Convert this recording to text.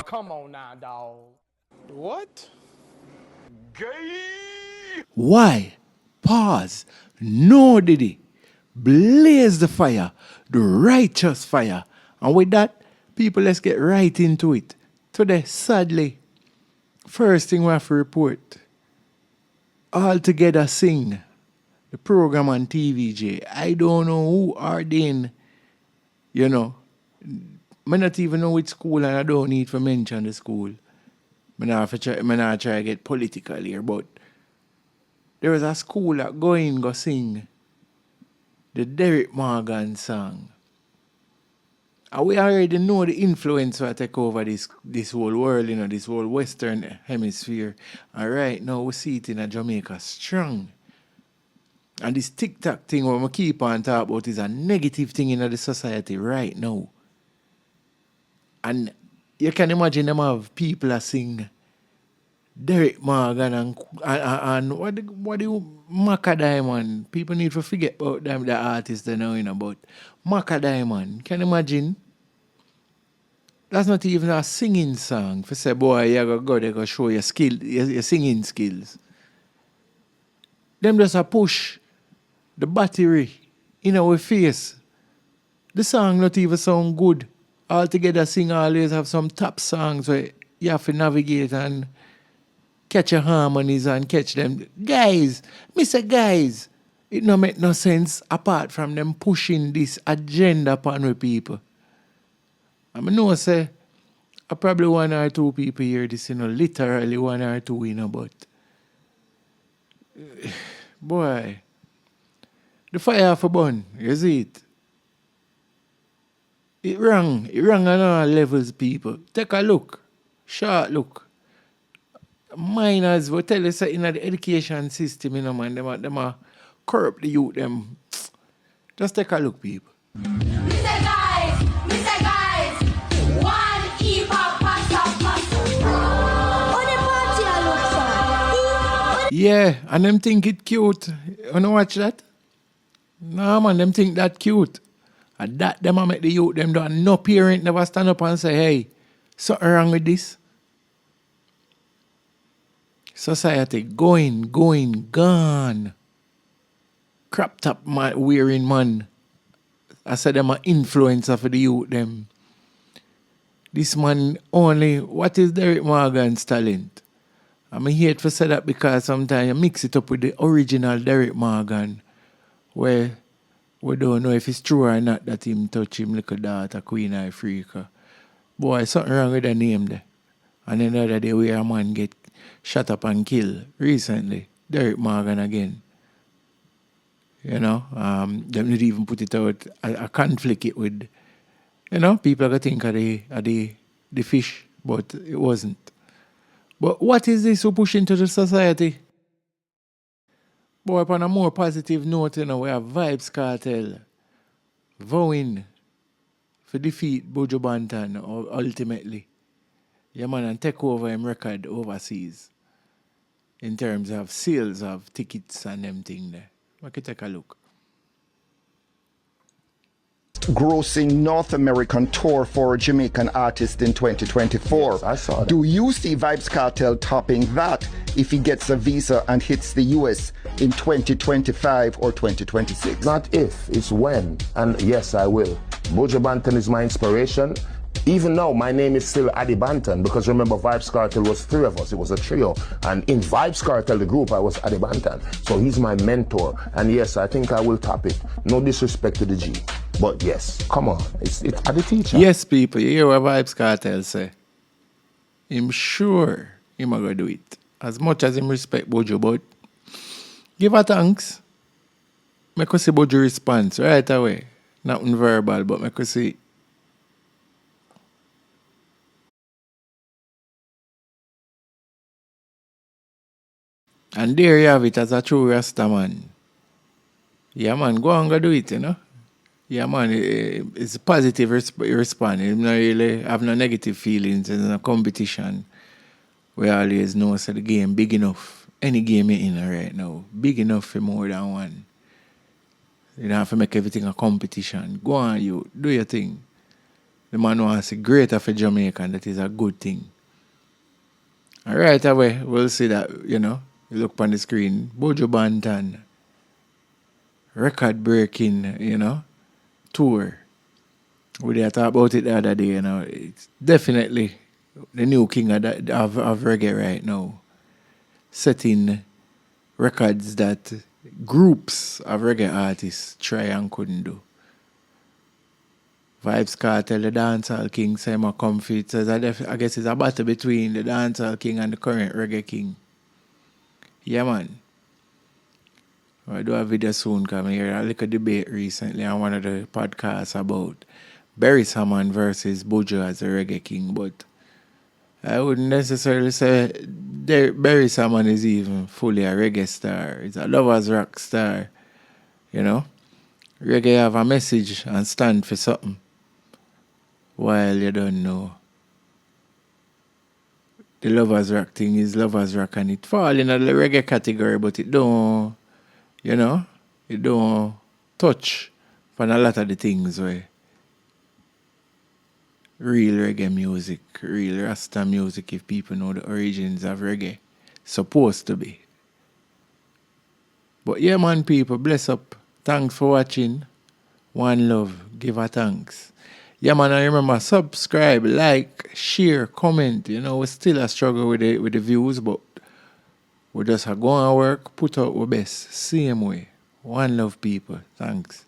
come on now, dog. What? Gay? Why? Pause. No, Diddy. Blaze the fire, the righteous fire. And with that, people, let's get right into it. Today, sadly, first thing we have to report. All Together Sing, the program on TVJ. I don't know who ordained, you know. I not even know which school, and I don't need to mention the school. I not try to get political here, but there was a school that go sing the Derek Morgan song. And we already know the influence that take over this whole world, you know, this whole Western hemisphere. And right now we see it in Jamaica strong. And this TikTok thing what we keep on talking about is a negative thing in the society right now. And you can imagine them have people that sing Derek Morgan and what do Macka Diamond. People need to forget about them, the artists they know about. Macka Diamond. Can you imagine? That's not even a singing song. For say, boy, you gotta go there, go show your skill, your singing skills. Them just a push the battery in our face. The song not even sound good. All Together Sing always have some top songs where you have to navigate and catch your harmonies and catch them. Guys, guys, it no make no sense apart from them pushing this agenda upon we people. I know say I probably one or two people hear this, literally one or two, but boy, the fire for burn, you see it? It wrong on all levels, people. Take a look, short look. Minors will tell us that in the education system, man, them are corrupt the youth, them. Just take a look, people. Mr. Guys, one hip-hop pasta. On the party I look for. Yeah, and them think it cute. You wanna watch that? No, man, them think that cute. And that them a make the youth, them do no parent never stand up and say, hey, something wrong with this. Society going, gone. Crop top man, wearing man. I said them an influencer for the youth them. This man only, what is Derek Morgan's talent? I hate to say that because sometimes you mix it up with the original Derek Morgan, where we don't know if it's true or not that him touch him little daughter, Queen Africa. Boy, something wrong with the name there. And then the other day where a man get shot up and killed recently. Derek Morgan again. You know, them not even put it out a conflict it with, people are gonna think of the fish, but it wasn't. But what is this we push into the society? Boy, upon a more positive note, we have Vybz Kartel vowing to defeat Buju Banton ultimately. Yeah, man, and take over him record overseas in terms of sales of tickets and them thing there. We can take a look. Grossing North American tour for a Jamaican artist in 2024. Yes, I saw that. Do you see Vybz Kartel topping that if he gets a visa and hits the US in 2025 or 2026? Not if, it's when. And yes, I will. Buju Banton is my inspiration. Even now, my name is still Adi Banton because remember, Vybz Kartel was three of us. It was a trio. And in Vybz Kartel, the group, I was Adi Banton. So he's my mentor. And yes, I think I will top it. No disrespect to the G. But yes, come on. It's Adi teacher. Yes, people, you hear what Vybz Kartel say. I'm sure him a go do it. As much as him respect Buju, but give her thanks. Make us see Buju response right away. Nothing verbal, but make us see. And there you have it as a true Rasta man. Yeah, man, go and go do it, Yeah, man, it's a positive response. It's not really have no negative feelings. It's a competition. We always know so the game big enough. Any game you're in right now, big enough for more than one. You don't have to make everything a competition. Go on, you do your thing. The man wants to see greater for Jamaica, that is a good thing. And right away, we'll see that, you look on the screen, Buju Banton, record-breaking, tour. We did talk about it the other day, It's definitely the new king of reggae right now. Setting records that groups of reggae artists try and couldn't do. Vybz Kartel, the dancehall king, say my comfy. It says I guess it's a battle between the dancehall king and the current reggae king. Yeah, man. I do a video soon coming here. I look at a debate recently on one of the podcasts about Barry Salmon versus Buju as the reggae king, but I wouldn't necessarily say Barry Salmon is even fully a reggae star. He's a lovers rock star, Reggae have a message and stand for something, while you don't know. The lovers rock thing is lovers rock and it fall in the reggae category, but it don't, it don't touch on a lot of the things where real reggae music, real Rasta music, if people know the origins of reggae, supposed to be. But yeah, man, people, bless up. Thanks for watching. One love. Give a thanks. Yeah, man, I remember subscribe, like, share, comment. We still a struggle with the views, but we just go and work, put out our best. Same way. One love, people. Thanks.